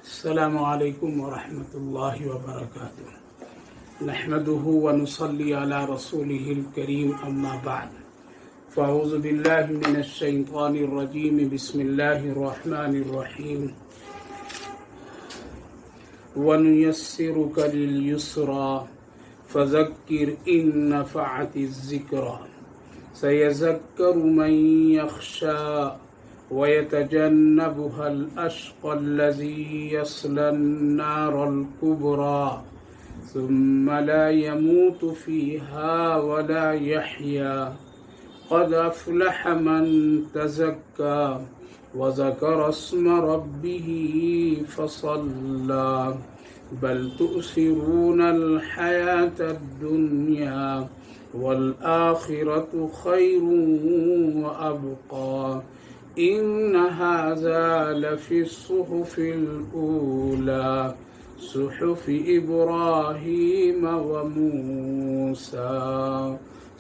السلام علیکم ورحمۃ اللہ وبرکاتہ۔ نحمده ونصلي على رسوله الكريم اما بعد فاعوذ باللہ من الشیطان الرجیم بسم اللہ الرحمن الرحیم ونيسرك لليسرى فذكر إن نفعت الذكرى سيذكر من يخشى ويتجنبها الأشقى الذي يصلى النار الكبرى ثم لا يموت فيها ولا يحيا قد أفلح من تزكى وذكر اسم ربه فصلى بل تؤثرون الحياة الدنيا والآخرة خير وأبقى إن هذا لفي الصحف الأولى صحف إبراهيم وموسى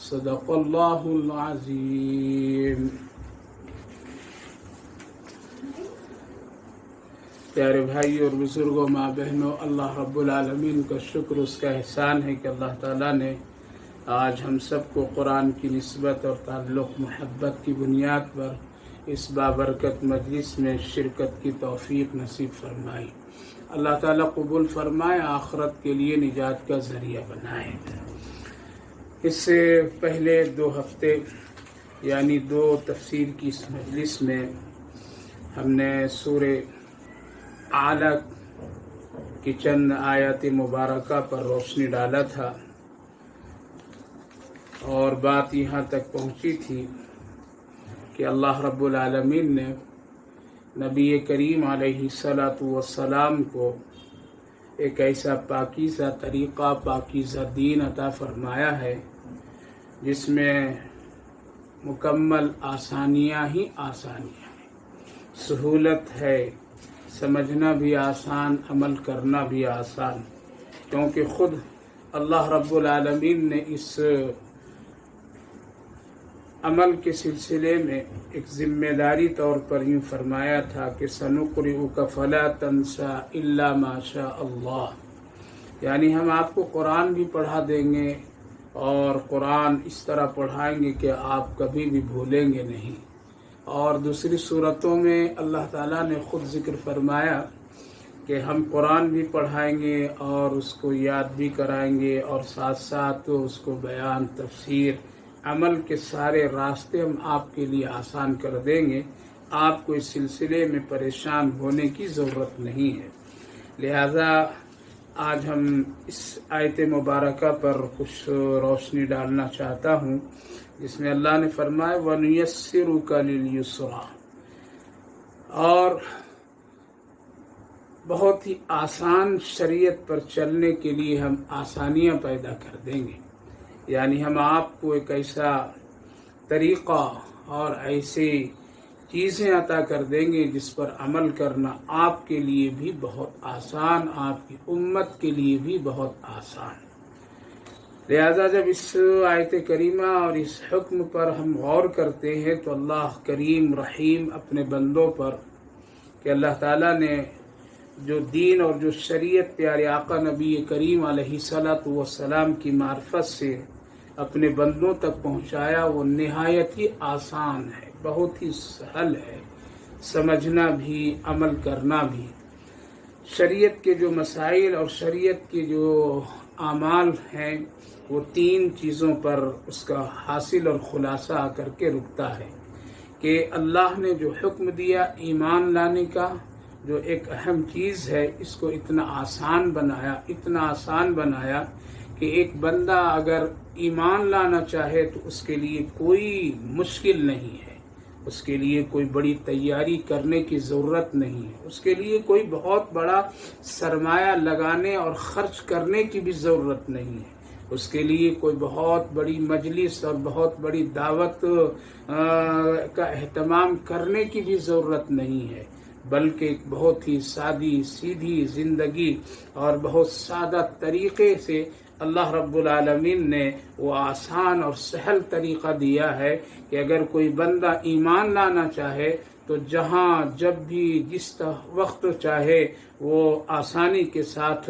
صدق الله العظيم۔ پیارے بھائی اور بزرگوں، ماں بہنوں، اللہ رب العالمین کا شکر، اس کا احسان ہے کہ اللہ تعالیٰ نے آج ہم سب کو قرآن کی نسبت اور تعلق محبت کی بنیاد پر اس بابرکت مجلس میں شرکت کی توفیق نصیب فرمائی۔ اللہ تعالیٰ قبول فرمائے، آخرت کے لیے نجات کا ذریعہ بنائے۔ اس سے پہلے 2 ہفتے یعنی 2 تفسیر کی اس مجلس میں ہم نے سورہ اعلیٰ کی چند آیات مبارکہ پر روشنی ڈالا تھا، اور بات یہاں تک پہنچی تھی کہ اللہ رب العالمین نے نبی کریم علیہ السلام کو ایک ایسا پاکیزہ طریقہ، پاکیزہ دین عطا فرمایا ہے جس میں مکمل آسانیاں ہی آسانیاں ہیں، سہولت ہے، سمجھنا بھی آسان، عمل کرنا بھی آسان، کیونکہ خود اللہ رب العالمین نے اس عمل کے سلسلے میں ایک ذمہ داری طور پر یوں فرمایا تھا کہ سنقرئک فلا تنسى الا ما شاء اللہ، یعنی ہم آپ کو قرآن بھی پڑھا دیں گے اور قرآن اس طرح پڑھائیں گے کہ آپ کبھی بھی بھولیں گے نہیں۔ اور دوسری صورتوں میں اللہ تعالیٰ نے خود ذکر فرمایا کہ ہم قرآن بھی پڑھائیں گے اور اس کو یاد بھی کرائیں گے، اور ساتھ ساتھ اس کو بیان، تفسیر، عمل کے سارے راستے ہم آپ کے لیے آسان کر دیں گے، آپ کو اس سلسلے میں پریشان ہونے کی ضرورت نہیں ہے۔ لہذا آج ہم اس آیت مبارکہ پر کچھ روشنی ڈالنا چاہتا ہوں، جس میں اللہ نے فرمایا وَنُيَسِّرُكَ لِلْيُسْرَى، اور بہت ہی آسان شریعت پر چلنے کے لیے ہم آسانیاں پیدا کر دیں گے، یعنی ہم آپ کو ایک ایسا طریقہ اور ایسی چیزیں عطا کر دیں گے جس پر عمل کرنا آپ کے لیے بھی بہت آسان، آپ کی امت کے لیے بھی بہت آسان۔ لہذا جب اس آیت کریمہ اور اس حکم پر ہم غور کرتے ہیں تو اللہ کریم رحیم اپنے بندوں پر، کہ اللہ تعالیٰ نے جو دین اور جو شریعت پیارے آقا نبی کریم علیہ السلام کی معرفت سے اپنے بندوں تک پہنچایا، وہ نہایت ہی آسان ہے، بہت ہی سہل ہے، سمجھنا بھی، عمل کرنا بھی۔ شریعت کے جو مسائل اور شریعت کے جو اعمال ہیں وہ 3 چیزوں پر اس کا حاصل اور خلاصہ آ کر کے رکتا ہے، کہ اللہ نے جو حکم دیا ایمان لانے کا، جو ایک اہم چیز ہے، اس کو اتنا آسان بنایا کہ ایک بندہ اگر ایمان لانا چاہے تو اس کے لیے کوئی مشکل نہیں ہے، اس کے لیے کوئی بڑی تیاری کرنے کی ضرورت نہیں ہے، اس کے لیے کوئی بہت بڑا سرمایہ لگانے اور خرچ کرنے کی بھی ضرورت نہیں ہے، اس کے لیے کوئی بہت بڑی مجلس اور بہت بڑی دعوت کا اہتمام کرنے کی بھی ضرورت نہیں ہے، بلکہ ایک بہت ہی سادی سیدھی زندگی اور بہت سادہ طریقے سے اللہ رب العالمین نے وہ آسان اور سہل طریقہ دیا ہے کہ اگر کوئی بندہ ایمان لانا چاہے تو جہاں جب بھی جس وقت چاہے وہ آسانی کے ساتھ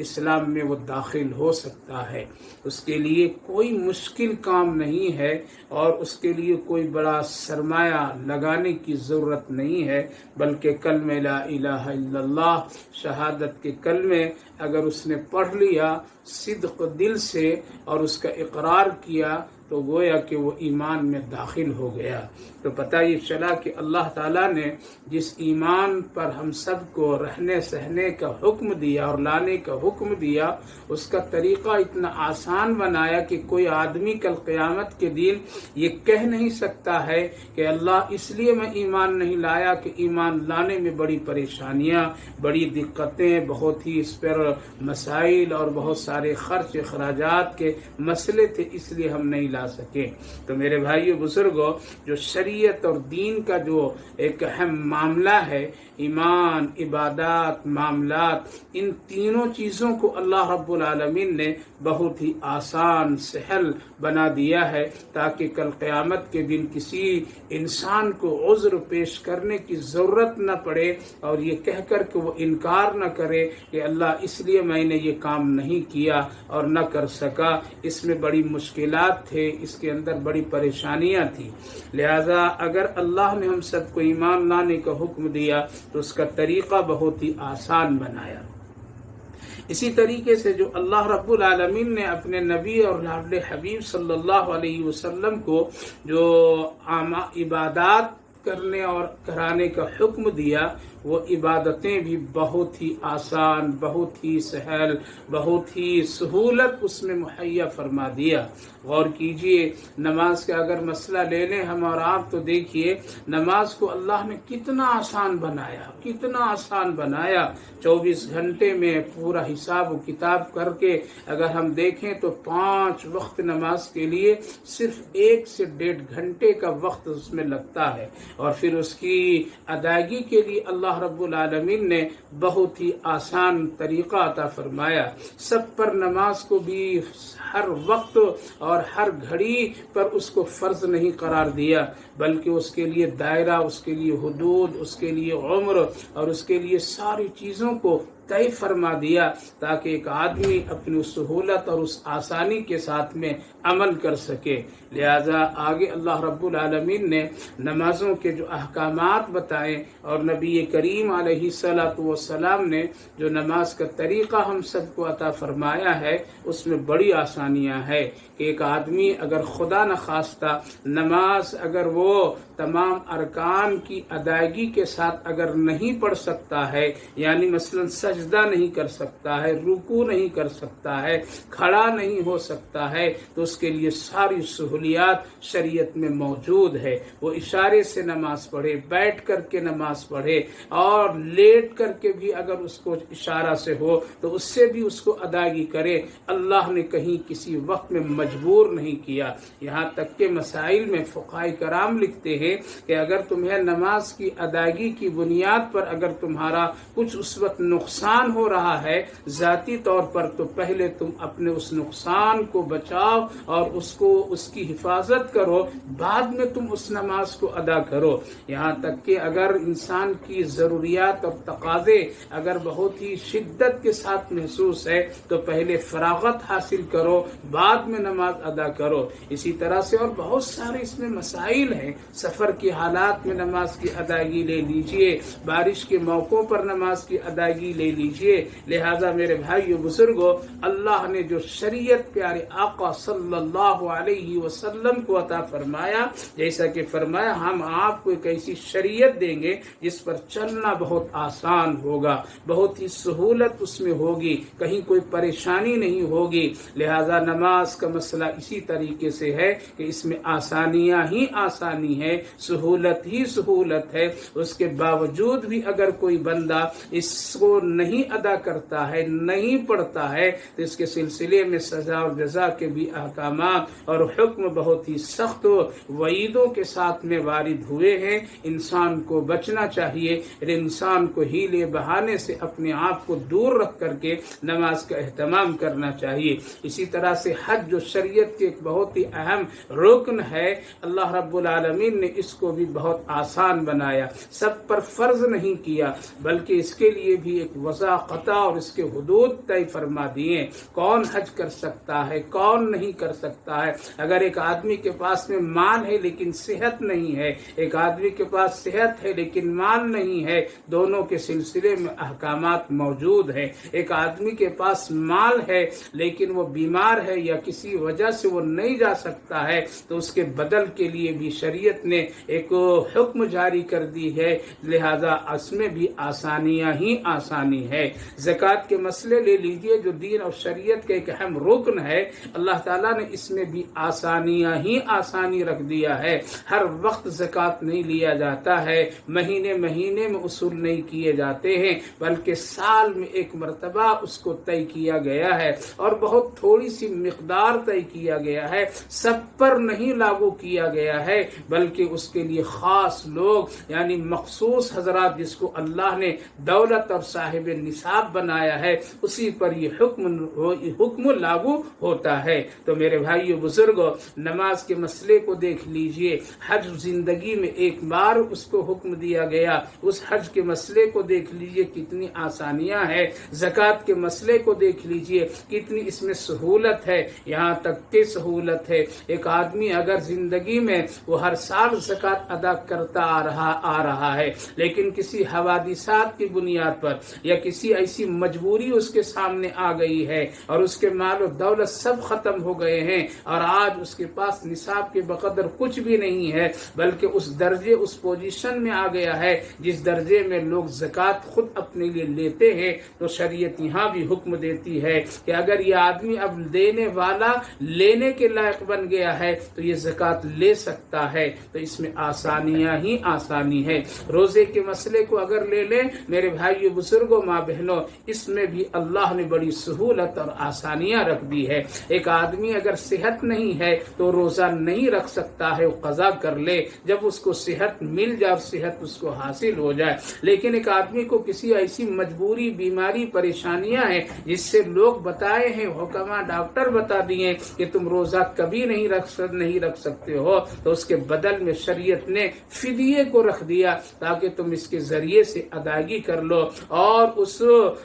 اسلام میں وہ داخل ہو سکتا ہے۔ اس کے لیے کوئی مشکل کام نہیں ہے اور اس کے لیے کوئی بڑا سرمایہ لگانے کی ضرورت نہیں ہے، بلکہ کلمہ لا الہ الا اللہ، شہادت کے کلمے اگر اس نے پڑھ لیا صدق دل سے اور اس کا اقرار کیا تو گویا کہ وہ ایمان میں داخل ہو گیا۔ تو پتہ یہ چلا کہ اللہ تعالیٰ نے جس ایمان پر ہم سب کو رہنے سہنے کا حکم دیا اور لانے کا حکم دیا، اس کا طریقہ اتنا آسان بنایا کہ کوئی آدمی کل قیامت کے دن یہ کہہ نہیں سکتا ہے کہ اللہ اس لیے میں ایمان نہیں لایا کہ ایمان لانے میں بڑی پریشانیاں، بڑی دقتیں، بہت ہی اس پر مسائل اور بہت سارے خرچ اخراجات کے مسئلے تھے، اس لیے ہم نہیں لا سکے۔ تو میرے بھائیو بزرگوں، جو شریعت اور دین کا جو ایک اہم معاملہ ہے، ایمان، عبادات، معاملات، ان تینوں چیزوں کو اللہ رب العالمین نے بہت ہی آسان سہل بنا دیا ہے تاکہ کل قیامت کے دن کسی انسان کو عذر پیش کرنے کی ضرورت نہ پڑے اور یہ کہہ کر کہ وہ انکار نہ کرے کہ اللہ اس لیے میں نے یہ کام نہیں کیا اور نہ کر سکا، اس میں بڑی مشکلات تھے، اس کے اندر بڑی پریشانیاں تھیں۔ لہذا اگر اللہ نے ہم سب کو ایمان لانے کا حکم دیا تو اس کا طریقہ بہت ہی آسان بنایا۔ اسی طریقے سے جو اللہ رب العالمین نے اپنے نبی اور لاڈلے حبیب صلی اللہ علیہ وسلم کو جو عبادات کرنے اور کرانے کا حکم دیا، وہ عبادتیں بھی بہت ہی آسان، بہت ہی سہل، بہت ہی سہولت اس میں مہیا فرما دیا۔ غور کیجئے، نماز کا اگر مسئلہ لے لیں ہم اور آپ تو دیکھیے نماز کو اللہ نے کتنا آسان بنایا، کتنا آسان بنایا۔ 24 گھنٹے میں پورا حساب و کتاب کر کے اگر ہم دیکھیں تو 5 وقت نماز کے لیے صرف 1 سے 1.5 گھنٹے کا وقت اس میں لگتا ہے، اور پھر اس کی ادائیگی کے لیے اللہ رب العالمین نے بہت ہی آسان طریقہ عطا فرمایا۔ سب پر نماز کو بھی ہر وقت اور ہر گھڑی پر اس کو فرض نہیں قرار دیا، بلکہ اس کے لیے دائرہ، اس کے لیے حدود، اس کے لیے عمر اور اس کے لیے ساری چیزوں کو طے فرما دیا تاکہ ایک آدمی اپنی سہولت اور اس آسانی کے ساتھ میں عمل کر سکے۔ لہذا آگے اللہ رب العالمین نے نمازوں کے جو احکامات بتائے اور نبی کریم علیہ الصلاۃ والسلام نے جو نماز کا طریقہ ہم سب کو عطا فرمایا ہے، اس میں بڑی آسانیاں ہیں کہ ایک آدمی اگر خدا نخواستہ نماز اگر وہ تمام ارکان کی ادائیگی کے ساتھ اگر نہیں پڑھ سکتا ہے، یعنی مثلا سجدہ نہیں کر سکتا ہے، رکوع نہیں کر سکتا ہے، کھڑا نہیں ہو سکتا ہے، تو اس کے لیے ساری سہولیات شریعت میں موجود ہے۔ وہ اشارے سے نماز پڑھے، بیٹھ کر کے نماز پڑھے، اور لیٹ کر کے بھی اگر اس کو اشارہ سے ہو تو اس سے بھی اس کو ادائیگی کرے۔ اللہ نے کہیں کسی وقت میں مجبور نہیں کیا۔ یہاں تک کہ مسائل میں فقہاء کرام لکھتے ہیں کہ اگر تمہیں نماز کی ادائیگی کی بنیاد پر اگر تمہارا کچھ اس وقت نقصان ہو رہا ہے ذاتی طور پر، تو پہلے تم اپنے اس نقصان کو بچاؤ اور اس کی حفاظت کرو، بعد میں تم اس نماز کو ادا کرو۔ یہاں تک کہ اگر انسان کی ضروریات اور تقاضے اگر بہت ہی شدت کے ساتھ محسوس ہے تو پہلے فراغت حاصل کرو، بعد میں نماز ادا کرو۔ اسی طرح سے اور بہت سارے اس میں مسائل ہیں۔ سفر کی حالات میں نماز کی ادائیگی لے لیجئے، بارش کے موقعوں پر نماز کی ادائیگی لے لیجئے۔ لہذا میرے بھائیو بزرگوں، اللہ نے جو شریعت پیارے آقا صلی اللہ علیہ وسلم کو عطا فرمایا، جیسا کہ فرمایا ہم آپ کو ایک ایسی شریعت دیں گے جس پر چلنا بہت آسان ہوگا، بہت ہی سہولت اس میں ہوگی، کہیں کوئی پریشانی نہیں ہوگی۔ لہذا نماز کا مسئلہ اسی طریقے سے ہے کہ اس میں آسانیاں ہی آسانی ہے، سہولت ہی سہولت ہے۔ اس کے باوجود بھی اگر کوئی بندہ اس کو نہیں ادا کرتا ہے، نہیں پڑھتا ہے، تو اس کے سلسلے میں سزا اور جزا کے بھی احکامات اور حکم بہت ہی سخت وعیدوں کے ساتھ میں وارد ہوئے ہیں۔ انسان کو بچنا چاہیے، انسان کو ہیلے بہانے سے اپنے آپ کو دور رکھ کر کے نماز کا اہتمام کرنا چاہیے۔ اسی طرح سے حج جو شریعت کے ایک بہت ہی اہم رکن ہے، اللہ رب العالمین نے اس کو بھی بہت آسان بنایا، سب پر فرض نہیں کیا بلکہ اس کے لیے بھی ایک وضاحت اور اس کے حدود طے فرما دیے، کون حج کر سکتا ہے، کون نہیں کر سکتا ہے۔ اگر ایک آدمی کے پاس میں مال ہے لیکن صحت نہیں ہے، ایک آدمی کے پاس صحت ہے لیکن مال نہیں ہے، دونوں کے سلسلے میں احکامات موجود ہیں۔ ایک آدمی کے پاس مال ہے لیکن وہ بیمار ہے یا کسی وجہ سے وہ نہیں جا سکتا ہے تو اس کے بدل کے لیے بھی شریعت نے ایک حکم جاری کر دی ہے، لہذا اس میں بھی آسانیاں ہی آسانی ہے۔ زکوٰۃ کے مسئلے لے لیجئے جو دین اور شریعت کا ایک اہم رکن ہے، اللہ تعالیٰ نے اس میں بھی آسانیاں ہی آسانی رکھ دیا ہے۔ ہر وقت زکوٰۃ نہیں لیا جاتا ہے، مہینے مہینے میں اصول نہیں کیے جاتے ہیں، بلکہ سال میں ایک مرتبہ اس کو طے کیا گیا ہے اور بہت تھوڑی سی مقدار طے کیا گیا ہے، سب پر نہیں لاگو کیا گیا ہے بلکہ اس کے لیے خاص لوگ یعنی مخصوص حضرات جس کو اللہ نے دولت اور صاحب نصاب بنایا ہے اسی پر یہ حکم لاگو ہوتا ہے۔ تو میرے بھائیو بزرگوں، نماز کے مسئلے کو دیکھ لیجئے، حج زندگی میں ایک بار اس کو حکم دیا گیا، اس حج کے مسئلے کو دیکھ لیجئے کتنی آسانیاں ہیں، زکوٰۃ کے مسئلے کو دیکھ لیجئے کتنی اس میں سہولت ہے، یہاں تک کہ سہولت ہے ایک آدمی اگر زندگی میں وہ ہر سال زکوٰۃ ادا کرتا آ رہا ہے لیکن کسی حوادثات کی بنیاد پر یا کسی ایسی مجبوری اس کے سامنے آ گئی ہے اور اس کے مال و دولت سب ختم ہو گئے ہیں اور آج اس کے پاس نصاب کے بقدر کچھ بھی نہیں ہے بلکہ اس درجے اس پوزیشن میں آ گیا ہے جس درجے میں لوگ زکوٰۃ خود اپنے لیے لیتے ہیں، تو شریعت یہاں بھی حکم دیتی ہے کہ اگر یہ آدمی اب دینے والا لینے کے لائق بن گیا ہے تو یہ زکوٰۃ لے سکتا ہے۔ تو اس میں آسانیاں ہی آسانی ہے۔ روزے کے مسئلے کو اگر لے لیں میرے بھائیو بزرگوں ماں بہنوں، اس میں بھی اللہ نے بڑی سہولت اور آسانیاں رکھ دی ہے۔ ایک آدمی اگر صحت نہیں ہے تو روزہ نہیں رکھ سکتا ہے، وہ قضا کر لے جب اس کو صحت مل جائے اور صحت اس کو حاصل ہو جائے۔ لیکن ایک آدمی کو کسی ایسی مجبوری، بیماری، پریشانیاں ہیں جس سے لوگ بتائے ہیں، حکما ڈاکٹر بتا دیے کہ تم روزہ کبھی نہیں رکھ سکتے ہو، تو اس کے بدل میں شریعت نے فدیے کو رکھ دیا تاکہ تم اس کے ذریعے سے ادائیگی کر لو اور اس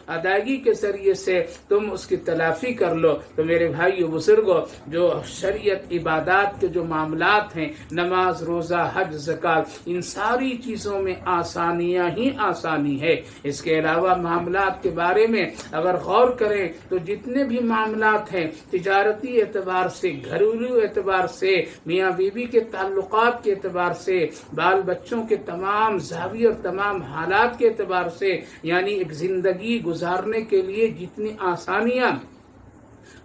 ادائیگی کے ذریعے سے تم اس کی تلافی کر لو۔ تو میرے بھائیو بزرگوں، جو شریعت عبادات کے جو معاملات ہیں، نماز، روزہ، حج، زکوٰۃ، ان ساری چیزوں میں آسانیاں ہی آسانی ہے۔ اس کے علاوہ معاملات کے بارے میں اگر غور کریں تو جتنے بھی معاملات ہیں، تجارتی اعتبار سے، گھریلو اعتبار سے، میاں بیوی کے تعلقات کے اعتبار سے، بال بچوں کے تمام زاویے اور تمام حالات کے اعتبار سے، یعنی ایک زندگی گزارنے کے لیے جتنی آسانیاں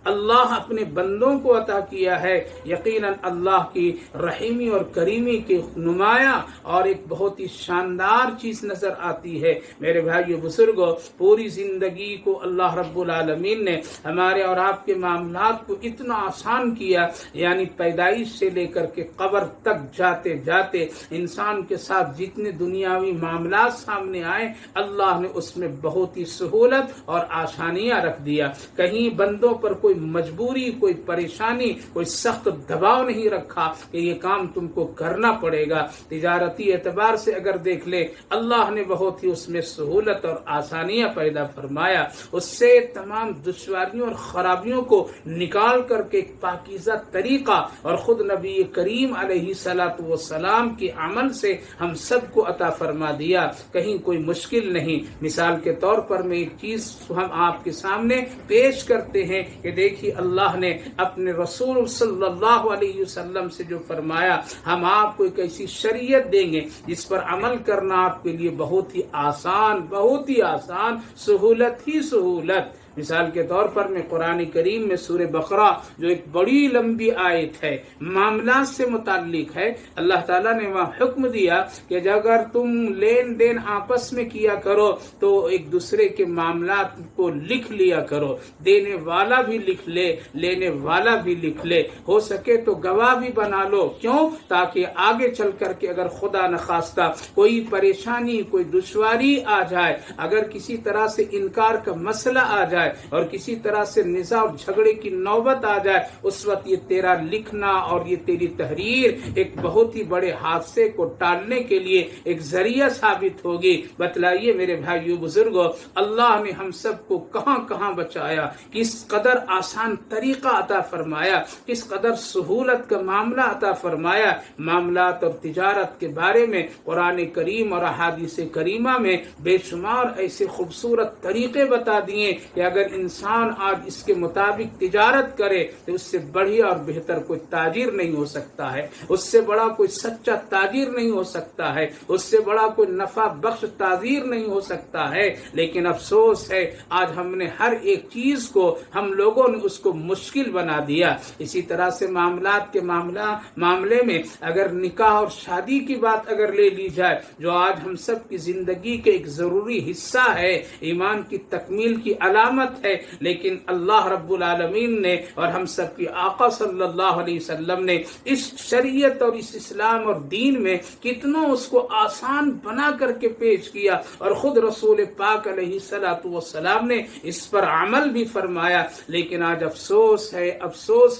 اللہ اپنے بندوں کو عطا کیا ہے، یقیناً اللہ کی رحیمی اور کریمی کی نمایاں اور ایک بہت ہی شاندار چیز نظر آتی ہے۔ میرے بھائیو بزرگوں، پوری زندگی کو اللہ رب العالمین نے ہمارے اور آپ کے معاملات کو اتنا آسان کیا، یعنی پیدائش سے لے کر کے قبر تک جاتے جاتے انسان کے ساتھ جتنے دنیاوی معاملات سامنے آئے اللہ نے اس میں بہت ہی سہولت اور آسانیاں رکھ دیا۔ کہیں بندوں پر کوئی مجبوری، کوئی پریشانی، کوئی سخت دباؤ نہیں رکھا کہ یہ کام تم کو کرنا پڑے گا۔ تجارتی اعتبار سے اگر دیکھ لے اللہ نے بہت ہی اس میں سہولت اور آسانیاں پیدا فرمایا، اس سے تمام دشواریوں اور خرابیوں کو نکال کر کے ایک پاکیزہ طریقہ اور خود نبی کریم علیہ الصلوۃ والسلام کے عمل سے ہم سب کو عطا فرما دیا، کہیں کوئی مشکل نہیں۔ مثال کے طور پر میں ایک چیز ہم آپ کے سامنے پیش کرتے ہیں کہ دیکھیے اللہ نے اپنے رسول صلی اللہ علیہ وسلم سے جو فرمایا، ہم آپ کو ایک ایسی شریعت دیں گے جس پر عمل کرنا آپ کے لیے بہت ہی آسان، سہولت ہی سہولت۔ مثال کے طور پر میں قرآن کریم میں سورہ بقرہ جو ایک بڑی لمبی آیت ہے، معاملات سے متعلق ہے، اللہ تعالیٰ نے وہاں حکم دیا کہ اگر تم لین دین آپس میں کیا کرو تو ایک دوسرے کے معاملات کو لکھ لیا کرو، دینے والا بھی لکھ لے، لینے والا بھی لکھ لے، ہو سکے تو گواہ بھی بنا لو۔ کیوں؟ تاکہ آگے چل کر کے اگر خدا نخواستہ کوئی پریشانی، کوئی دشواری آ جائے، اگر کسی طرح سے انکار کا مسئلہ آ جائے جائے اور کسی طرح سے نزاع اور جھگڑے کی نوبت آ جائے، اس وقت یہ تیرا لکھنا اور یہ تیری تحریر ایک بہت ہی بڑے حادثے کو ٹالنے کے لیے ایک ذریعہ ثابت ہوگی۔ بتلائیے میرے بھائیو بزرگوں، اللہ نے ہم سب کو کہاں کہاں بچایا، کس قدر آسان طریقہ عطا فرمایا، کس قدر سہولت کا معاملہ عطا فرمایا۔ معاملات اور تجارت کے بارے میں قرآن کریم اور احادیث کریمہ میں بے شمار ایسے خوبصورت طریقے بتا دیے کہ اگر انسان آج اس کے مطابق تجارت کرے تو اس سے بڑھیا اور بہتر کوئی تاجر نہیں ہو سکتا ہے، اس سے بڑا کوئی سچا تاجر نہیں ہو سکتا ہے، اس سے بڑا کوئی نفع بخش تاجر نہیں ہو سکتا ہے۔ لیکن افسوس ہے آج ہم نے ہر ایک چیز کو، ہم لوگوں نے اس کو مشکل بنا دیا۔ اسی طرح سے معاملات کے معاملے میں اگر نکاح اور شادی کی بات اگر لے لی جائے، جو آج ہم سب کی زندگی کے ایک ضروری حصہ ہے، ایمان کی تکمیل کی علامت ہے، لیکن اللہ رب العالمین نے اور ہم سب کی آقا صلی اللہ علیہ وسلم نے اس شریعت اور اس اسلام اور دین میں کتنا اس کو آسان بنا کر کے پیش کیا، اور خود رسول پاک علیہ الصلوۃ والسلام نے اس پر عمل بھی فرمایا۔ لیکن آج افسوس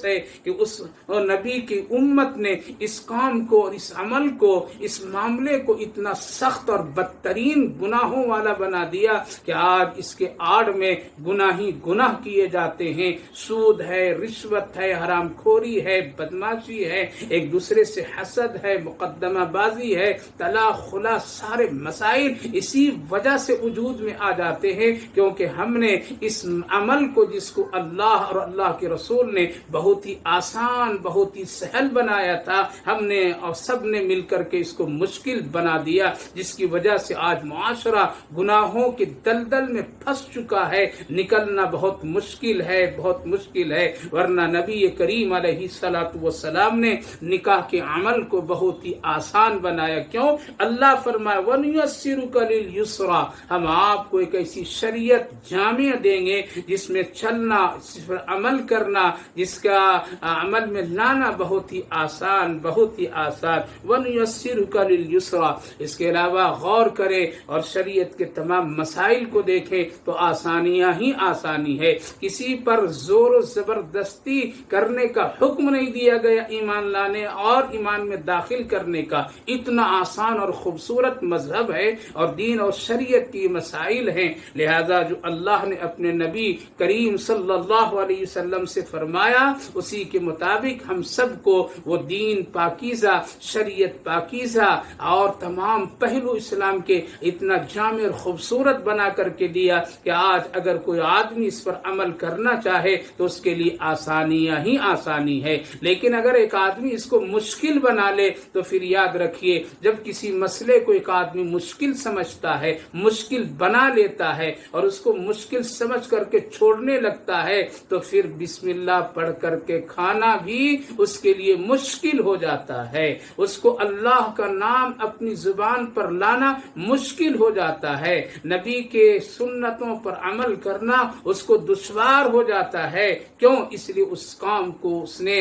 ہے کہ اس نبی کی امت نے اس کام کو اور اس عمل کو، اس معاملے کو اتنا سخت اور بدترین گناہوں والا بنا دیا کہ آج اس کے آڑ میں گناہ ہی گناہ کیے جاتے ہیں۔ سود ہے، رشوت ہے، حرام خوری ہے، بدماشی ہے، ایک دوسرے سے حسد ہے، مقدمہ بازی ہے، طلاق خلا، سارے مسائل اسی وجہ سے وجود میں آ جاتے ہیں کیونکہ ہم نے اس عمل کو، جس کو اللہ اور اللہ کے رسول نے بہت ہی آسان، بہت ہی سہل بنایا تھا، ہم نے اور سب نے مل کر کے اس کو مشکل بنا دیا، جس کی وجہ سے آج معاشرہ گناہوں کے دلدل میں پھنس چکا ہے، نکلنا بہت مشکل ہے، بہت مشکل ہے۔ ورنہ نبی کریم علیہ الصلوۃ والسلام نے نکاح کے عمل کو بہت ہی آسان بنایا۔ کیوں؟ اللہ فرمایا وَنُيَسِّرُكَ لِلْيُسْرَىٰ، ہم آپ کو ایک ایسی شریعت جامع دیں گے جس میں چلنا، جس پر عمل کرنا، جس کا عمل میں لانا بہت ہی آسان، بہت ہی آسان۔ وَنُيَسِّرُكَ لِلْيُسْرَىٰ، اس کے علاوہ غور کریں اور شریعت کے تمام مسائل کو دیکھیں تو آسانیاں ہی آسانی ہے۔ کسی پر زور و زبردستی کرنے کا حکم نہیں دیا گیا ایمان لانے اور ایمان میں داخل کرنے کا۔ اتنا آسان اور خوبصورت مذہب ہے اور دین اور شریعت کی مسائل ہیں، لہذا جو اللہ نے اپنے نبی کریم صلی اللہ علیہ وسلم سے فرمایا اسی کے مطابق ہم سب کو وہ دین پاکیزہ، شریعت پاکیزہ اور تمام پہلو اسلام کے اتنا جامع اور خوبصورت بنا کر کے دیا کہ آج اگر کوئی آدمی اس پر عمل کرنا چاہے تو اس کے لیے آسانیاں ہی آسانی ہے۔ لیکن اگر ایک آدمی اس کو مشکل بنا لے تو پھر یاد رکھیے، جب کسی مسئلے کو ایک آدمی مشکل سمجھتا ہے، مشکل بنا لیتا ہے اور اس کو مشکل سمجھ کر کے چھوڑنے لگتا ہے تو پھر بسم اللہ پڑھ کر کے کھانا بھی اس کے لیے مشکل ہو جاتا ہے، اس کو اللہ کا نام اپنی زبان پر لانا مشکل ہو جاتا ہے، نبی کے سنتوں پر عمل کرنا اس کو دشوار ہو جاتا ہے۔ کیوں؟ اس لیے اس کام کو اس نے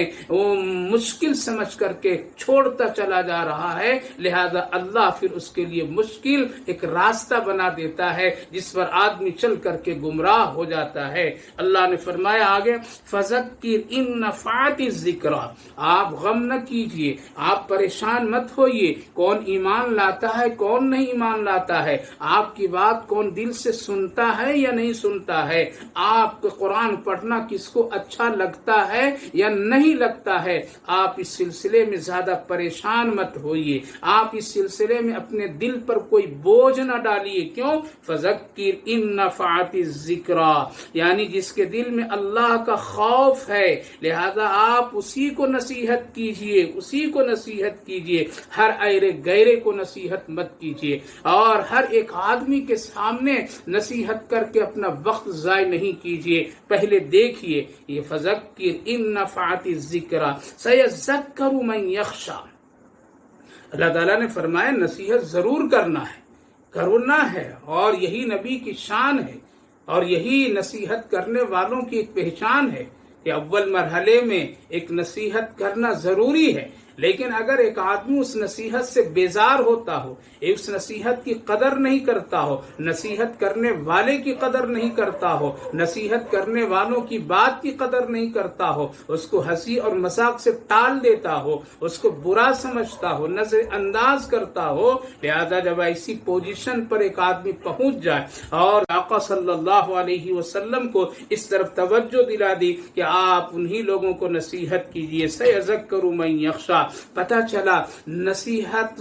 مشکل سمجھ کر کے چھوڑتا چلا جا رہا ہے، لہذا اللہ پھر اس کے لیے مشکل ایک راستہ بنا دیتا ہے جس پر آدمی چل کر کے گمراہ ہو جاتا ہے۔ اللہ نے فرمایا آگے فَذَكِّرْ إِن نَفَعَتِ الذِّكْرَىٰ، آپ غم نہ کیجئے، آپ پریشان مت ہوئیے، کون ایمان لاتا ہے کون نہیں ایمان لاتا ہے، آپ کی بات کون دل سے سنتا ہے یا نہیں سنتا ہے، آپ کو قرآن پڑھنا کس کو اچھا لگتا ہے یا نہیں لگتا ہے، آپ اس سلسلے میں زیادہ پریشان مت ہوئیے، آپ اس سلسلے میں اپنے دل پر کوئی بوجھ نہ ڈالیے۔ کیوں؟ فَذَكِّرْ إِن نَفَعَتِ الذِّكْرَىٰ، یعنی جس کے دل میں اللہ کا خوف ہے لہذا آپ اسی کو نصیحت کیجئے، اسی کو نصیحت کیجئے، ہر ایرے غیرے کو نصیحت مت کیجئے اور ہر ایک آدمی کے سامنے نصیحت کر کے اپنا وقت ضائع نہیں کیجئے، پہلے دیکھیے یہ فَذَكِّرْ إِن نَفَعَتِ الذِّكْرَىٰ سَيَذَّكَّرُ مَن يَخْشَىٰ، اللہ تعالیٰ نے فرمایا نصیحت ضرور کرنا ہے اور یہی نبی کی شان ہے اور یہی نصیحت کرنے والوں کی ایک پہچان ہے کہ اول مرحلے میں ایک نصیحت کرنا ضروری ہے، لیکن اگر ایک آدمی اس نصیحت سے بیزار ہوتا ہو، اس نصیحت کی قدر نہیں کرتا ہو، نصیحت کرنے والے کی قدر نہیں کرتا ہو، نصیحت کرنے والوں کی بات کی قدر نہیں کرتا ہو، اس کو ہنسی اور مذاق سے ٹال دیتا ہو، اس کو برا سمجھتا ہو، نظر انداز کرتا ہو، لہذا جب ایسی پوزیشن پر ایک آدمی پہنچ جائے اور آقا صلی اللہ علیہ وسلم کو اس طرف توجہ دلا دی کہ آپ انہی لوگوں کو نصیحت کیجئے، سَيَذَكَّرُ مَن يَخْشَىٰ، پتہ چلا نصیحت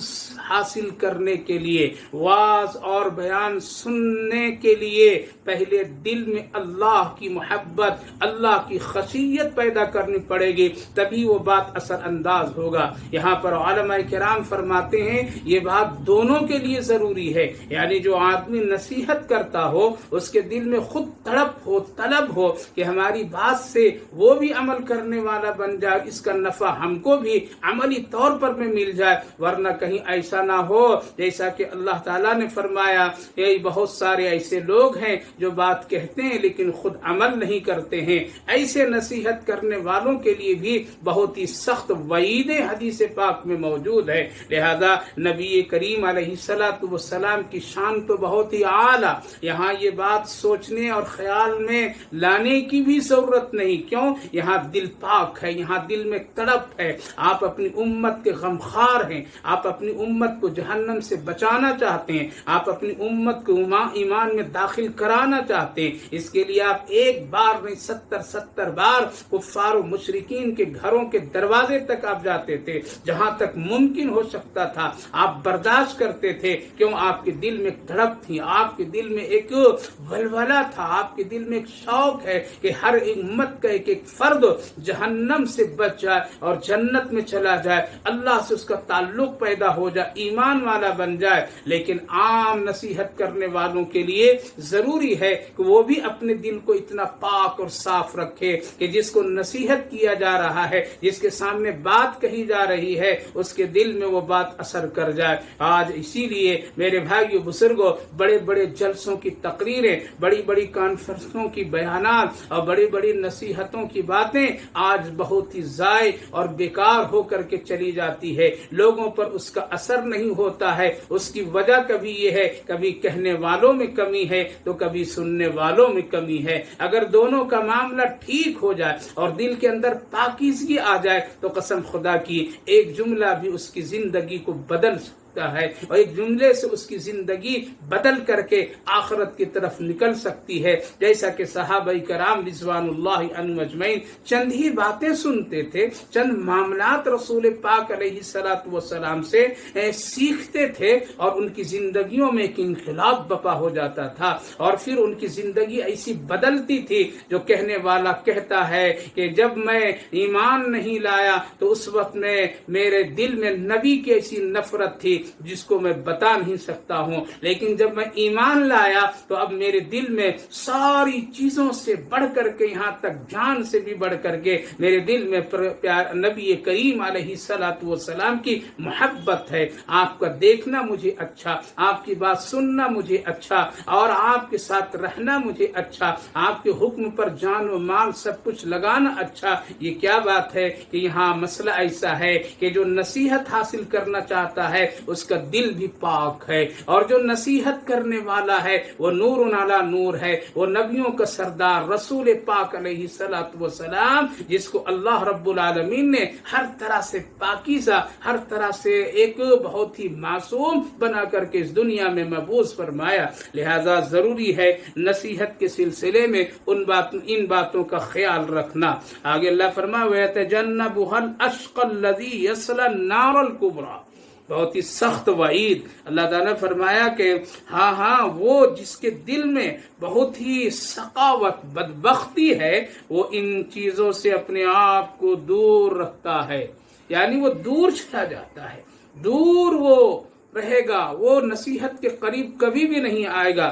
حاصل کرنے کے لیے، واعظ اور بیان سننے کے لیے پہلے دل میں اللہ کی محبت، اللہ کی خشیت پیدا کرنی پڑے گی، تبھی وہ بات اثر انداز ہوگا۔ یہاں پر علماء کرام فرماتے ہیں یہ بات دونوں کے لیے ضروری ہے، یعنی جو آدمی نصیحت کرتا ہو اس کے دل میں خود تڑپ ہو، طلب ہو کہ ہماری بات سے وہ بھی عمل کرنے والا بن جائے، اس کا نفع ہم کو بھی عملی طور پر میں مل جائے، ورنہ کہیں ایسا نہ ہو جیسا کہ اللہ تعالیٰ نے فرمایا کہ بہت سارے ایسے لوگ ہیں جو بات کہتے ہیں لیکن خود عمل نہیں کرتے ہیں۔ ایسے نصیحت کرنے والوں کے لیے بھی بہت ہی سخت وعیدیں حدیث پاک میں موجود ہے، لہذا نبی کریم علیہ السلام کی شان تو بہت ہی اعلیٰ، یہاں یہ بات سوچنے اور خیال میں لانے کی بھی ضرورت نہیں، کیوں؟ یہاں دل پاک ہے، یہاں دل میں تڑپ ہے، آپ اپنی امت کے غمخوار ہیں، آپ اپنی امت کو جہنم سے بچانا چاہتے ہیں، آپ اپنی امت کو ایمان میں داخل کرانا چاہتے ہیں، اس کے لیے آپ ایک بار نہیں 70 بار کفار و مشرکین کے گھروں کے دروازے تک آپ جاتے تھے، جہاں تک ممکن ہو سکتا تھا آپ برداشت کرتے تھے، کیوں؟ آپ کے دل میں تڑپ تھی، آپ کے دل میں ایک ولولہ تھا، آپ کے دل میں ایک شوق ہے کہ ہر امت کا ایک فرد جہنم سے بچ جائے اور جنت میں چلا جائے، اللہ سے اس کا تعلق پیدا ہو جائے، ایمان والا بن جائے۔ لیکن عام نصیحت کرنے والوں کے لیے ضروری ہے کہ وہ بھی اپنے دل کو اتنا پاک اور صاف رکھے کہ جس کو نصیحت کیا جا رہا ہے، جس کے سامنے بات کہی جا رہی ہے، اس کے دل میں وہ بات اثر کر جائے۔ آج اسی لیے میرے بھائیو بزرگوں، بڑے بڑے جلسوں کی تقریریں، بڑی بڑی کانفرنسوں کی بیانات اور بڑی بڑی نصیحتوں کی باتیں آج بہت ہی ضائع اور بیکار ہو کر کے چلی جاتی ہے، لوگوں پر اس کا اثر نہیں ہوتا ہے۔ اس کی وجہ کبھی یہ ہے، کبھی کہنے والوں میں کمی ہے تو کبھی سننے والوں میں کمی ہے۔ اگر دونوں کا معاملہ ٹھیک ہو جائے اور دل کے اندر پاکیزگی آ جائے تو قسم خدا کی ایک جملہ بھی اس کی زندگی کو بدل ہے، اور ایک جملے سے اس کی زندگی بدل کر کے آخرت کی طرف نکل سکتی ہے، جیسا کہ صحابہ کرام رضوان اللہ عنہم اجمعین چند ہی باتیں سنتے تھے، چند معاملات رسول پاک علیہ السلام سے سیکھتے تھے اور ان کی زندگیوں میں ایک انقلاب بپا ہو جاتا تھا، اور پھر ان کی زندگی ایسی بدلتی تھی جو کہنے والا کہتا ہے کہ جب میں ایمان نہیں لایا تو اس وقت میں میرے دل میں نبی کی ایسی نفرت تھی جس کو میں بتا نہیں سکتا ہوں، لیکن جب میں ایمان لایا تو اب میرے دل میں ساری چیزوں سے بڑھ کر کے، یہاں تک جان سے بھی بڑھ کر کے میرے دل میں نبی کریم علیہ السلام کی محبت ہے۔ آپ کا دیکھنا مجھے اچھا، آپ کی بات سننا مجھے اچھا، اور آپ کے ساتھ رہنا مجھے اچھا، آپ کے حکم پر جان و مال سب کچھ لگانا اچھا۔ یہ کیا بات ہے کہ یہاں مسئلہ ایسا ہے کہ جو نصیحت حاصل کرنا چاہتا ہے اس کا دل بھی پاک ہے، اور جو نصیحت کرنے والا ہے وہ نور علی نور ہے، وہ نبیوں کا سردار رسول پاک علیہ السلام، جس کو اللہ رب العالمین نے ہر طرح سے پاکیزہ، ہر طرح سے ایک بہت ہی معصوم بنا کر کے اس دنیا میں مبعوث فرمایا۔ لہذا ضروری ہے نصیحت کے سلسلے میں ان باتوں کا خیال رکھنا۔ آگے اللہ فرمایا وَيَتَجَنَّبُهَا الْأَشْقَى الَّذِي يَصْلَى النَّارَ الْكُبْرَى، بہت ہی سخت وعید۔ اللہ تعالیٰ نے فرمایا کہ ہاں وہ جس کے دل میں بہت ہی سخاوت، بدبختی ہے، وہ ان چیزوں سے اپنے آپ کو دور رکھتا ہے، یعنی وہ دور چلا جاتا ہے، دور وہ رہے گا، وہ نصیحت کے قریب کبھی بھی نہیں آئے گا۔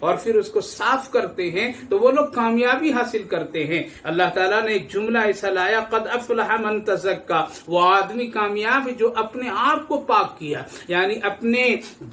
اور پھر اس کو صاف کرتے ہیں تو وہ لوگ کامیابی حاصل کرتے ہیں۔ اللہ تعالیٰ نے ایک جملہ ایسا لایا، قد افلح من تزکا، وہ آدمی کامیاب ہے جو اپنے آپ کو پاک کیا، یعنی اپنے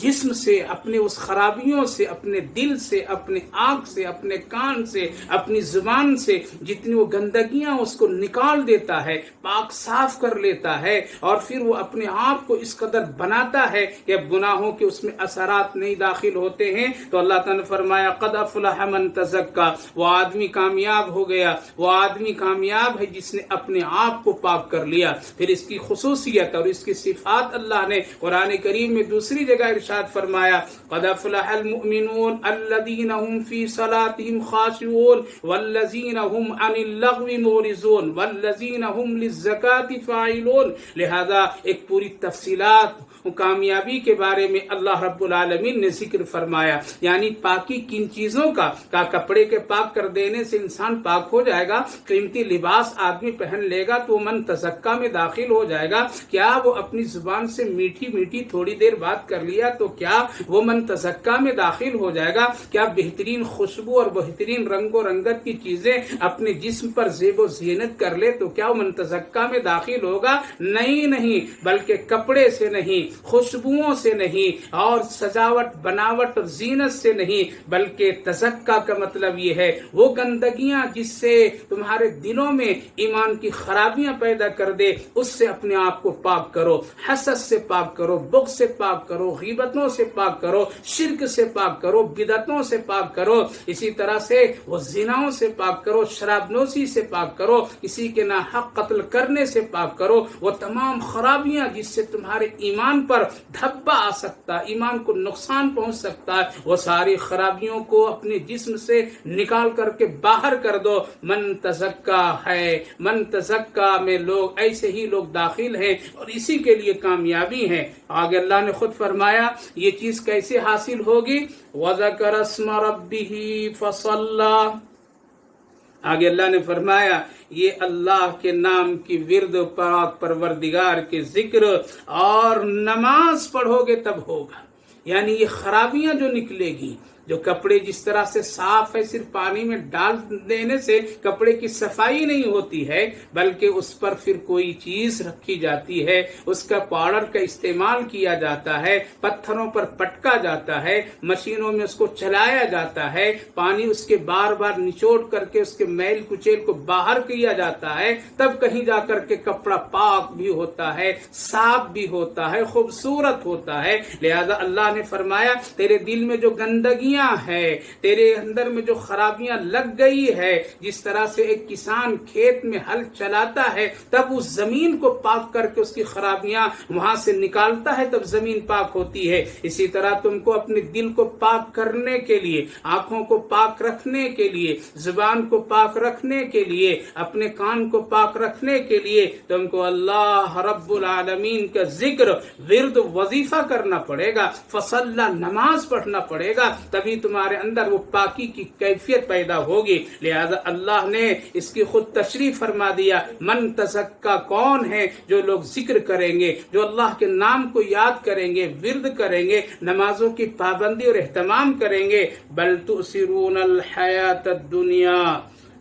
جسم سے، اپنے اس خرابیوں سے، اپنے دل سے، اپنے آنکھ سے، اپنے کان سے، اپنی زبان سے جتنی وہ گندگیاں اس کو نکال دیتا ہے، پاک صاف کر لیتا ہے، اور پھر وہ اپنے آپ کو اس قدر بناتا ہے کہ اب گناہوں کے اس میں اثرات نہیں داخل ہوتے ہیں۔ تو اللہ تعالیٰ نے فرمایا قد افلح من تزکا، وہ آدمی کامیاب ہو گیا، وہ آدمی کامیاب ہے جس نے اپنے آپ کو پاک کر لیا۔ پھر اس کی خصوصیت اور اس کی صفات اللہ نے قرآن کریم میں دوسری جگہ ارشاد فرمایا، قد افلح المؤمنون الذین هم فی صلاتهم خاشعون والذین هم عن اللغو معرضون والذین هم للزکاة فاعلون۔ لہذا ایک پوری تفصیلات کامیابی کے بارے میں اللہ رب العالمین نے ذکر فرمایا، یعنی پاکی کن چیزوں کا کپڑے کے پاک کر دینے سے انسان پاک ہو جائے گا، قیمتی لباس آدمی پہن لے گا تو من تزکا میں داخل ہو جائے گا، کیا وہ اپنی زبان سے میٹھی میٹھی تھوڑی دیر بات کر لیا تو کیا وہ من تزکا میں داخل ہو جائے گا؟ کیا بہترین خوشبو اور بہترین رنگ و رنگت کی چیزیں اپنے جسم پر زیب و زینت کر لے تو کیا وہ من تزکا میں داخل ہوگا؟ نہیں، بلکہ کپڑے سے نہیں، خوشبوؤں سے نہیں، اور سجاوٹ بناوٹ اور زینت سے نہیں، بلکہ تزکا کا مطلب یہ ہے وہ گندگیاں جس سے تمہارے دلوں میں ایمان کی خرابیاں پیدا کر دے، اس سے اپنے آپ کو پاک کرو، حسد سے پاک کرو، بغض سے پاک کرو، غیبتوں سے پاک کرو، شرک سے پاک کرو، بدعتوں سے پاک کرو، اسی طرح سے وہ زناؤں سے پاک کرو، شراب نوشی سے پاک کرو، کسی کے ناحق قتل کرنے سے پاک کرو، وہ تمام خرابیاں جس سے تمہارے ایمان پر دھبا آ سکتا ہے، ایمان کو نقصان پہنچ سکتا ہے، وہ ساری خرابیوں کو اپنے جسم سے نکال کر کے باہر کر دو۔ من تزکا ہے، من تزکا میں لوگ ایسے ہی لوگ داخل ہیں اور اسی کے لیے کامیابی ہے۔ آگے اللہ نے خود فرمایا یہ چیز کیسے حاصل ہوگی، وَذَكَرَ اسْمَ رَبِّهِ فَصَلَّى، آگے اللہ نے فرمایا یہ اللہ کے نام کی ورد پاک پروردگار کے ذکر اور نماز پڑھو گے تب ہوگا، یعنی یہ خرابیاں جو نکلے گی، جو کپڑے جس طرح سے صاف ہے صرف پانی میں ڈال دینے سے کپڑے کی صفائی نہیں ہوتی ہے، بلکہ اس پر پھر کوئی چیز رکھی جاتی ہے، اس کا پاؤڈر کا استعمال کیا جاتا ہے، پتھروں پر پٹکا جاتا ہے، مشینوں میں اس کو چلایا جاتا ہے، پانی اس کے بار بار نچوڑ کر کے اس کے میل کچیل کو باہر کیا جاتا ہے، تب کہیں جا کر کے کپڑا پاک بھی ہوتا ہے، صاف بھی ہوتا ہے، خوبصورت ہوتا ہے۔ لہذا اللہ نے فرمایا تیرے دل میں جو گندگی ہے، تیرے اندر میں جو خرابیاں لگ گئی ہے، جس طرح سے ایک کسان کھیت میں ہل چلاتا ہے تب اس زمین کو پاک کر کے اس کی خرابیاں وہاں سے نکالتا ہے تب زمین پاک ہوتی ہے، اسی طرح تم کو اپنے دل کو پاک کرنے کے لیے، آنکھوں کو پاک رکھنے کے لیے، زبان کو پاک رکھنے کے لیے، اپنے کان کو پاک رکھنے کے لیے تم کو اللہ رب العالمین کا ذکر، ورد، وظیفہ کرنا پڑے گا، فصلہ، نماز پڑھنا پڑے گا، تبھی تمہارے اندر وہ پاکی کی کیفیت پیدا ہوگی۔ لہذا اللہ نے اس کی خود تشریح فرما دیا، من تزکا کون ہے؟ جو لوگ ذکر کریں گے، جو اللہ کے نام کو یاد کریں گے، ورد کریں گے، نمازوں کی پابندی اور اہتمام کریں گے۔ بل تؤثرون الحیات الدنیا،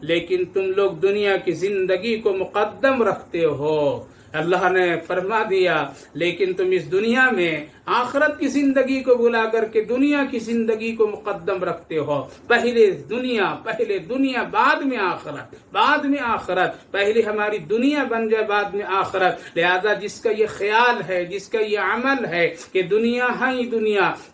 لیکن تم لوگ دنیا کی زندگی کو مقدم رکھتے ہو۔ اللہ نے فرما دیا لیکن تم اس دنیا میں آخرت کی زندگی کو بلا کر کے دنیا کی زندگی کو مقدم رکھتے ہو۔ پہلے دنیا بعد میں آخرت، بعد میں آخرت، پہلے ہماری دنیا بن جائے بعد میں آخرت۔ لہذا جس کا یہ خیال ہے، جس کا یہ عمل ہے کہ دنیا ہی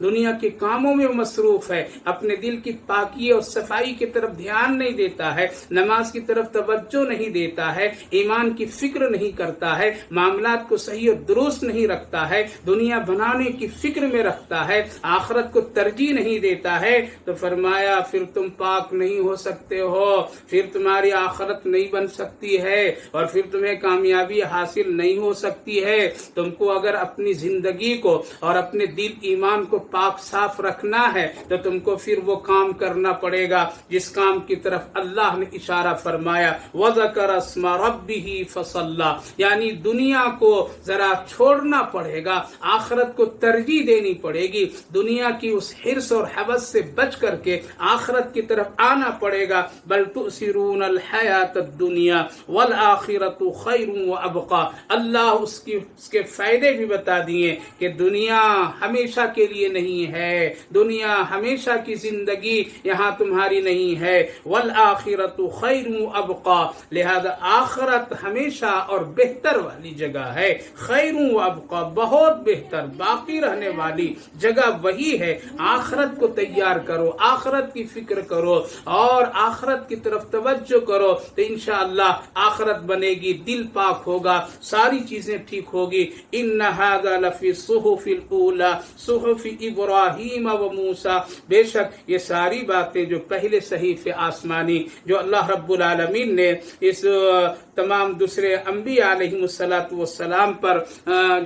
دنیا کے کاموں میں مصروف ہے، اپنے دل کی پاکی اور صفائی کی طرف دھیان نہیں دیتا ہے، نماز کی طرف توجہ نہیں دیتا ہے، ایمان کی فکر نہیں کرتا ہے، معاملات کو صحیح اور درست نہیں رکھتا ہے، دنیا بنانے کی فکر میں رکھتا ہے، آخرت کو ترجیح نہیں دیتا ہے، تو فرمایا پھر تم پاک نہیں ہو سکتے ہو، پھر تمہاری آخرت نہیں بن سکتی ہے، اور پھر تمہیں کامیابی حاصل نہیں ہو سکتی ہے۔ تم کو اگر اپنی زندگی کو اور اپنے دل ایمان کو پاک صاف رکھنا ہے تو تم کو پھر وہ کام کرنا پڑے گا جس کام کی طرف اللہ نے اشارہ فرمایا، وَذَكَرَ اسْمَ رَبِّهِ فَصَلَّى، یعنی دنیا کو ذرا چھوڑنا پڑے گا، آخرت کو ترجیح دینی پڑے گی، دنیا کی اس حرص اور حوث سے بچ کر کے آخرت کی طرف آنا پڑے گا۔ بل تؤثرون الحیات الدنیا والآخرۃ خیر وابقی، اللہ اس کے فائدے بھی بتا دیے کہ دنیا ہمیشہ کے لیے نہیں ہے، دنیا ہمیشہ کی زندگی یہاں تمہاری نہیں ہے، والآخرۃ خیر وابقی، لہذا آخرت ہمیشہ اور بہتر والی جگہ ہے، خیر وابقی، بہت بہتر باقی رہنے والی جگہ وہی ہے۔ آخرت کو تیار کرو، آخرت کی فکر کرو اور آخرت کی طرف توجہ کرو تو انشاءاللہ آخرت بنے گی، دل پاک ہوگا، ساری چیزیں ٹھیک ہوگی۔ ان ھذا لفی الصحف الاولی صحف ابراہیم و موسیٰ، بے شک یہ ساری باتیں جو پہلے صحیفے آسمانی جو اللہ رب العالمین نے اس تمام دوسرے انبیاء علیہ السلام پر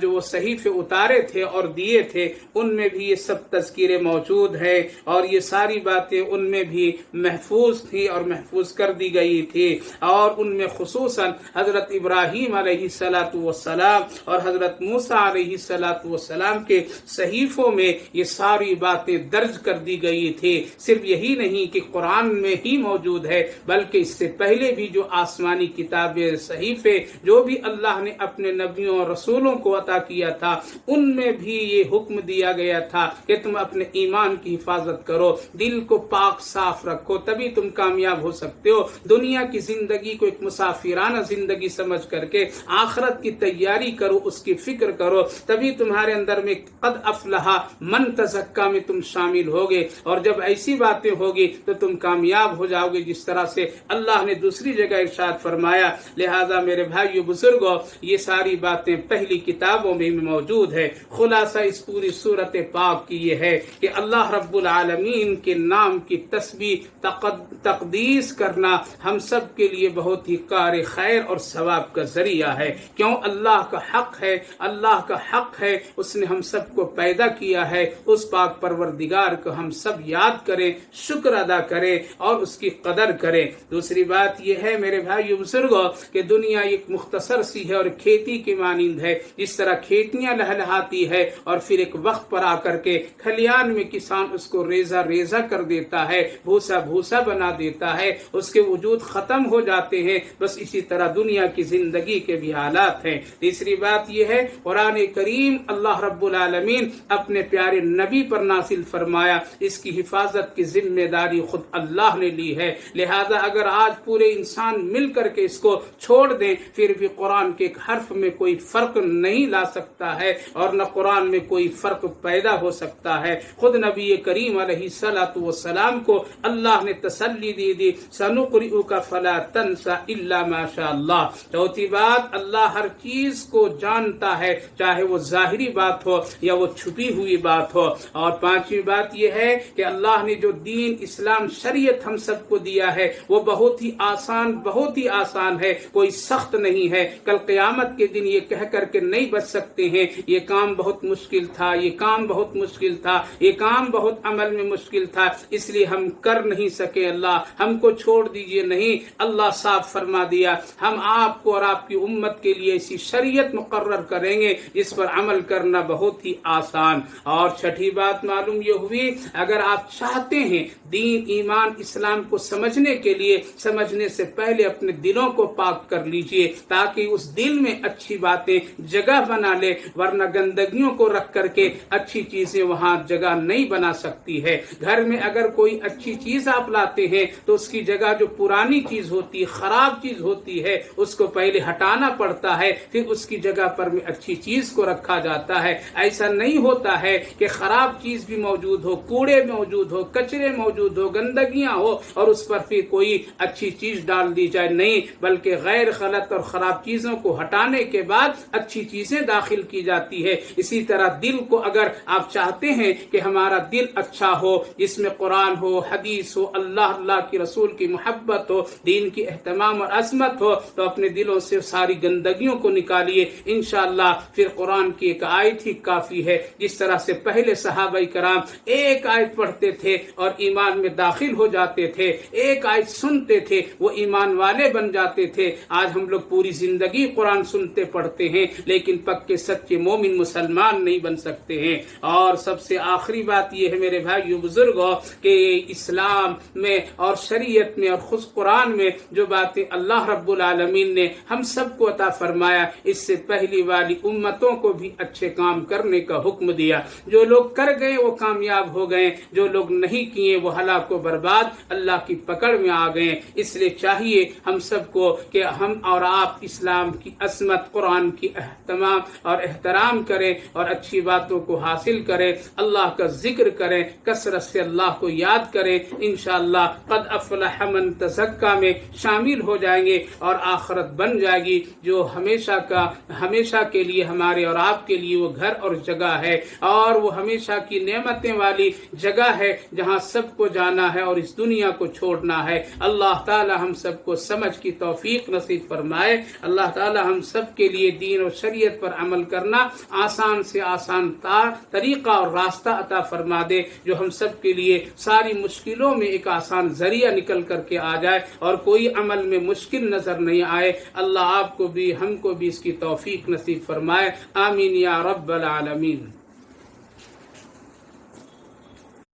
جو وہ صحیفے اتارے تھے اور دیے تھے، ان میں بھی یہ سب تذکیریں موجود ہیں اور یہ ساری باتیں ان میں بھی محفوظ تھی اور محفوظ کر دی گئی تھی، اور ان میں خصوصاً حضرت ابراہیم علیہ السلام اور حضرت موسیٰ علیہ السلام کے صحیفوں میں یہ ساری باتیں درج کر دی گئی تھی۔ صرف یہی نہیں کہ قرآن میں ہی موجود ہے، بلکہ اس سے پہلے بھی جو آسمانی کتابیں صحیفے جو بھی اللہ نے اپنے نبیوں اور رسولوں کو عطا کیا تھا، ان میں بھی یہ حکم دیا گیا تھا کہ تم اپنے ایمان کی حفاظت کرو، دل کو پاک صاف رکھو، تبھی تم کامیاب ہو سکتے ہو۔ دنیا کی زندگی کو ایک مسافرانہ زندگی سمجھ کر کے آخرت کی تیاری کرو، اس کی فکر کرو، تبھی تمہارے اندر میں قد افلح من تزکا میں تم شامل ہوگے، اور جب ایسی باتیں ہوگی تو تم کامیاب ہو جاؤ گے، جس طرح سے اللہ نے دوسری جگہ ارشاد فرمایا۔ لہذا میرے بھائیو بزرگوں، یہ ساری باتیں پہلی کتابوں میں موجود ہے۔ خلاصہ اس پوری سورت پاک کی یہ ہے کہ اللہ رب العالمین کے نام کی تسبیح تقدیس کرنا ہم سب کے لیے بہت ہی کار خیر اور ثواب کا ذریعہ ہے، کیوں اللہ کا حق ہے، اللہ کا حق ہے، اس نے ہم سب کو پیدا کیا ہے، اس پاک پروردگار کو ہم سب یاد کریں، شکر ادا کریں اور اس کی قدر کریں۔ دوسری بات یہ ہے میرے بھائیو بزرگوں کہ دنیا ایک مختصر سی ہے اور کھیتی کی مانند ہے، جس طرح کھیتیاں لہلہاتی ہے اور پھر ایک وقت پر آ کر کے کھلیان میں کسان اس کو ریزہ ریزہ کر دیتا ہے، بھوسا بھوسا بنا دیتا ہے، اس کے وجود ختم ہو جاتے ہیں، بس اسی طرح دنیا کی زندگی کے بھی حالات ہیں۔ تیسری بات یہ ہے قرآن کریم اللہ رب العالمین اپنے پیارے نبی پر نازل فرمایا، اس کی حفاظت کی ذمہ داری خود اللہ نے لی ہے، لہذا اگر آج پورے انسان مل کر کے اس کو چھوڑ دیں پھر بھی قرآن کے ایک حرف میں کوئی فرق نہیں لا سکتا ہے اور نہ قرآن میں کوئی فرق پیدا ہو سکتا ہے۔ خود نبی کریم علیہ السلام کو اللہ نے تسلی دی سنقرئک فلا تنس الا ما شاء اللہ۔ چوتھی بات، اللہ ہر چیز کو جانتا ہے، چاہے وہ ظاہری بات ہو یا وہ چھپی ہوئی بات ہو۔ اور پانچویں بات یہ ہے کہ اللہ نے جو دین اسلام شریعت ہم سب کو دیا ہے وہ بہت ہی آسان ہے، کوئی سخت نہیں ہے۔ کل قیامت کے دن یہ کہہ کر کے نہیں بچ سکتے ہیں یہ کام بہت مشکل تھا، یہ کام بہت مشکل تھا، یہ کام بہت عمل میں مشکل تھا، اس لیے ہم کر نہیں سکے، اللہ ہم کو چھوڑ دیجئے۔ نہیں، اللہ صاف فرما دیا ہم آپ کو اور آپ کی امت کے لیے ایسی شریعت مقرر کریں گے جس پر عمل کرنا بہت ہی آسان۔ اور چھٹی بات معلوم یہ ہوئی، اگر آپ چاہتے ہیں دین ایمان اسلام کو سمجھنے کے لیے، سمجھنے سے پہلے اپنے دلوں کو پاک کر لیجئے تاکہ اس دل میں اچھی باتیں جگہ بنا لے، ورنہ گندگیوں کو رکھ کر کے اچھی چیزیں وہاں جگہ نہیں بنا سکتی ہے۔ گھر میں اگر کوئی اچھی چیز آپ لاتے ہیں تو اس کی جگہ جو پرانی چیز ہوتی ہے، خراب چیز ہوتی ہے، اس کو پہلے ہٹانا پڑتا ہے، پھر اس کی جگہ پر میں اچھی چیز کو رکھا جاتا ہے۔ ایسا نہیں ہوتا ہے کہ خراب چیز بھی موجود ہو، کوڑے موجود ہو، کچرے موجود ہو، گندگیاں ہو اور اس پر پھر کوئی اچھی چیز ڈال دی جائے، نہیں، بلکہ غیر غلط اور خراب چیزوں کو ہٹانے کے بعد اچھی چیزیں داخل کی جاتی ہے۔ اسی طرح دل کو اگر آپ چاہتے ہیں کہ ہمارا دل اچھا ہو، جس میں قرآن ہو، حدیث ہو، اللہ کی رسول کی محبت ہو، دین کی اہتمام اور عظمت ہو، تو اپنے دلوں سے ساری گندگیوں کو نکالیے، انشاءاللہ پھر قرآن کی ایک آیت ہی کافی ہے۔ جس طرح سے پہلے صحابہ کرام ایک آیت پڑھتے تھے اور ایمان میں داخل ہو جاتے تھے، ایک آیت سنتے تھے وہ ایمان والے بن جاتے تھے، آج ہم لوگ پوری زندگی قرآن سنتے پڑھتے ہیں لیکن پکے سچے مومن مسلمان نہیں بن سکتے ہیں۔ اور سب سے آخری بات یہ ہے میرے بھائیو بزرگوں کہ اسلام میں اور شریعت میں اور خود قرآن میں جو باتیں اللہ رب العالمین نے ہم سب کو عطا فرمایا، اس سے پہلی والی امتوں کو بھی اچھے کام کرنے کا حکم دیا۔ جو لوگ کر گئے وہ کامیاب ہو گئے، جو لوگ نہیں کیے وہ ہلاک و برباد اللہ کی پکڑ میں آ گئے۔ اس لیے چاہیے ہم سب کو کہ ہم اور آپ اسلام کی عظمت، قرآن کی اہتمام اور احترام کریں اور اچھی باتوں کو حاصل کریں، اللہ کا ذکر کریں، کثرت سے اللہ کو یاد کریں۔ انشاءاللہ قد افلح من تزکا میں شامل ہو جائیں گے اور آخرت بن جائے گی جو ہمیشہ کے لیے ہمارے اور آپ کے لیے وہ گھر اور جگہ ہے، اور وہ ہمیشہ کی نعمتیں والی جگہ ہے جہاں سب کو جانا ہے اور اس دنیا کو چھوڑنا ہے۔ اللہ تعالی ہم سب کو سمجھ کی توفیق نصیب فرمائے۔ اللہ تعالی ہم سب کے لیے دین اور شریعت پر عمل کرنا آسان سے آسان طریقہ اور راستہ عطا فرما دے، جو ہم سب کے لیے ساری مشکلوں میں ایک آسان ذریعہ نکل کر کے آ جائے اور کوئی عمل میں مشکل نظر نہیں آئے۔ اللہ آپ کو بھی ہم کو بھی اس کی توفیق نصیب فرمائے، آمین یا رب العالمین۔